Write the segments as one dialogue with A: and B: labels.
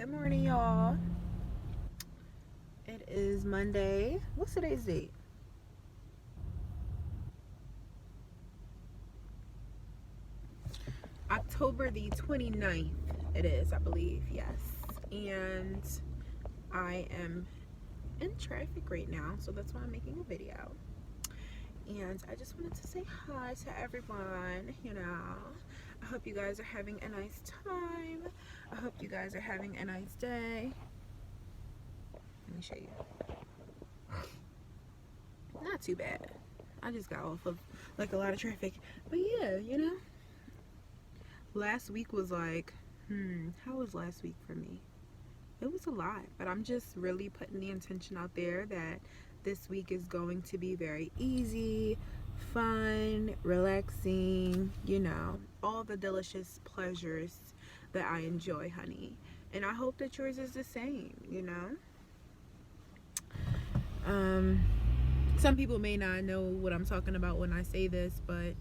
A: Good morning, y'all. It is Monday. What's today's date? October the 29th. It is, I believe, yes. And I am in traffic right now, so that's why I'm making a video. And I just wanted to say hi to everyone. I hope you guys are having a nice time. I hope you guys are having a nice day. Let me show you. Not too bad. I just got off of like a lot of traffic. But yeah, last week was like, how was last week for me? It was a lot, but I'm just really putting the intention out there that this week is going to be very easy, fun, relaxing, all the delicious pleasures that I enjoy, honey. And I hope that yours is the same. Some people may not know what I'm talking about when I say this, but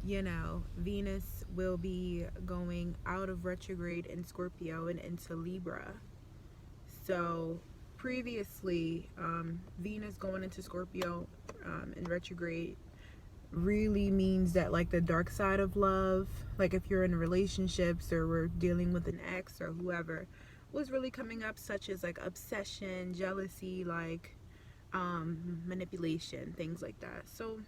A: Venus will be going out of retrograde in Scorpio and into Libra. So previously, Venus going into Scorpio in retrograde really means that, like, the dark side of love, like if you're in relationships or we're dealing with an ex or whoever, was really coming up, such as like obsession, jealousy, like manipulation, things like that. So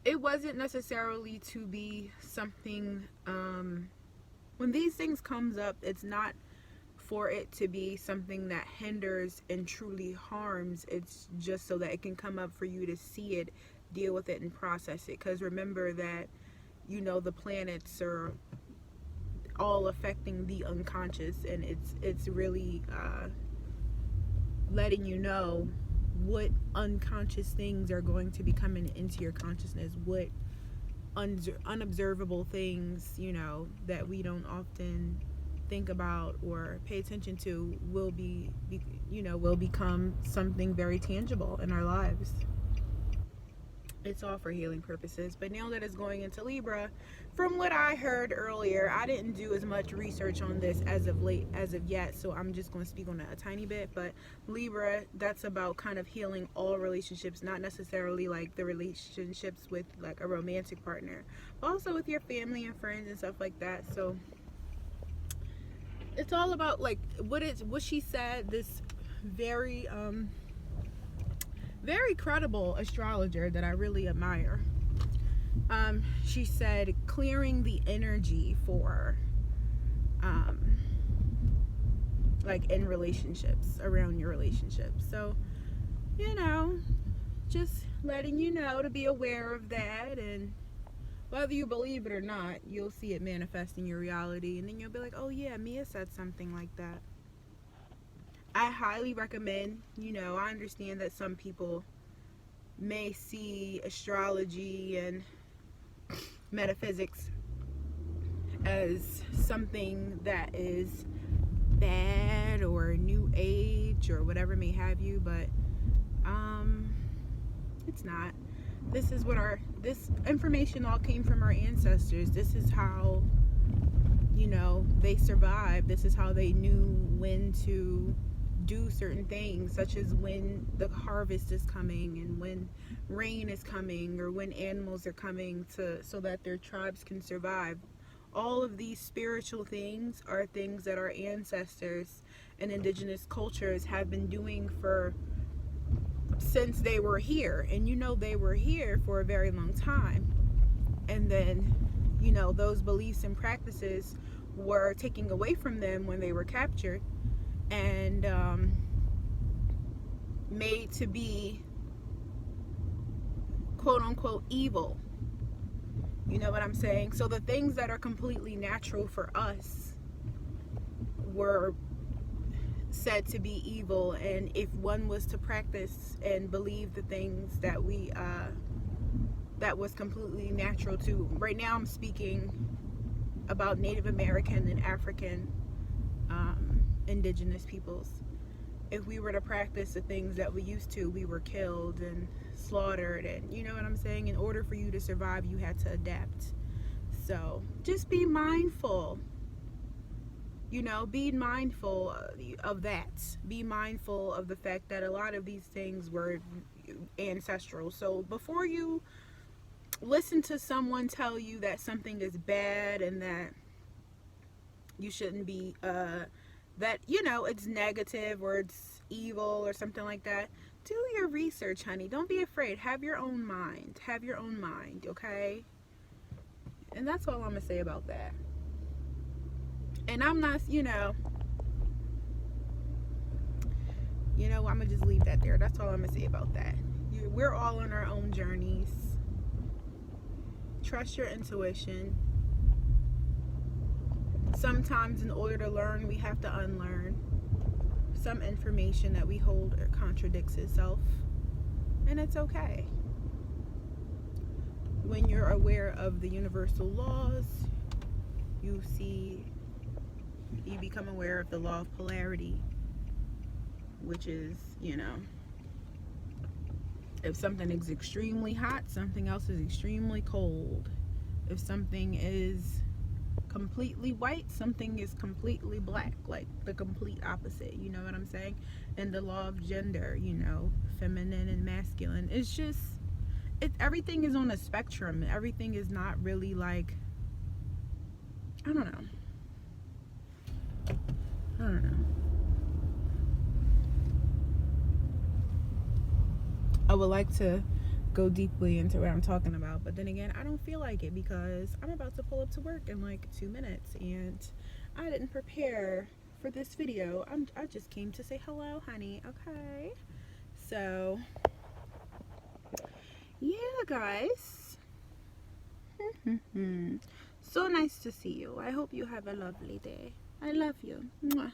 A: it wasn't necessarily to be something, when these things comes up, it's not for it to be something that hinders and truly harms. It's just so that it can come up for you to see it, deal with it, and process it. Because remember that the planets are all affecting the unconscious, and it's really letting you know what unconscious things are going to be coming into your consciousness, what unobservable things that we don't often think about or pay attention to will will become something very tangible in our lives. It's all for healing purposes. But now that it's going into Libra, from what I heard earlier, I didn't do as much research on this as of yet, so I'm just going to speak on it a tiny bit. But Libra, that's about kind of healing all relationships, not necessarily like the relationships with like a romantic partner, but also with your family and friends and stuff like that. So it's all about like what she said. This very very credible astrologer that I really admire. She said clearing the energy for like in relationships, around your relationships. So just letting you know to be aware of that, and whether you believe it or not, you'll see it manifest in your reality, and then you'll be like, oh yeah, Mia said something like that. I highly recommend, I understand that some people may see astrology and metaphysics as something that is bad or new age or whatever may have you, but it's not. This information all came from our ancestors. This is how they survived. This is how they knew when to do certain things, such as when the harvest is coming and when rain is coming or when animals are coming, so that their tribes can survive. All of these spiritual things are things that our ancestors and indigenous cultures have been doing since they were here, and they were here for a very long time. And then those beliefs and practices were taken away from them when they were captured and made to be quote unquote evil. You know what I'm saying? So the things that are completely natural for us were said to be evil, and if one was to practice and believe the things that that was completely natural to, right now I'm speaking about Native American and African indigenous peoples. If we were to practice the things that we used to, we were killed and slaughtered, and you know what I'm saying? In order for you to survive, you had to adapt. So just be mindful. You know, be mindful of that. Be mindful of the fact that a lot of these things were ancestral. So before you listen to someone tell you that something is bad and that you shouldn't be, that, you know, it's negative or it's evil or something like that, do your research, honey. Don't be afraid. Have your own mind. Have your own mind, okay? And that's all I'm going to say about that. And I'm not, I'm going to just leave that there. That's all I'm going to say about that. We're all on our own journeys. Trust your intuition. Sometimes in order to learn, we have to unlearn. Some information that we hold contradicts itself. And it's okay. When you're aware of the universal laws, you become aware of the law of polarity, which is, if something is extremely hot, something else is extremely cold. If something is completely white, something is completely black, like the complete opposite. You know what I'm saying? And the law of gender, feminine and masculine. It's just, everything is on a spectrum. Everything is not really like, I don't know. I would like to go deeply into what I'm talking about, but then again, I don't feel like it because I'm about to pull up to work in like 2 minutes and I didn't prepare for this video. I just came to say hello, honey. Okay, so yeah, guys. So nice to see you. I hope you have a lovely day. I love you. Mwah.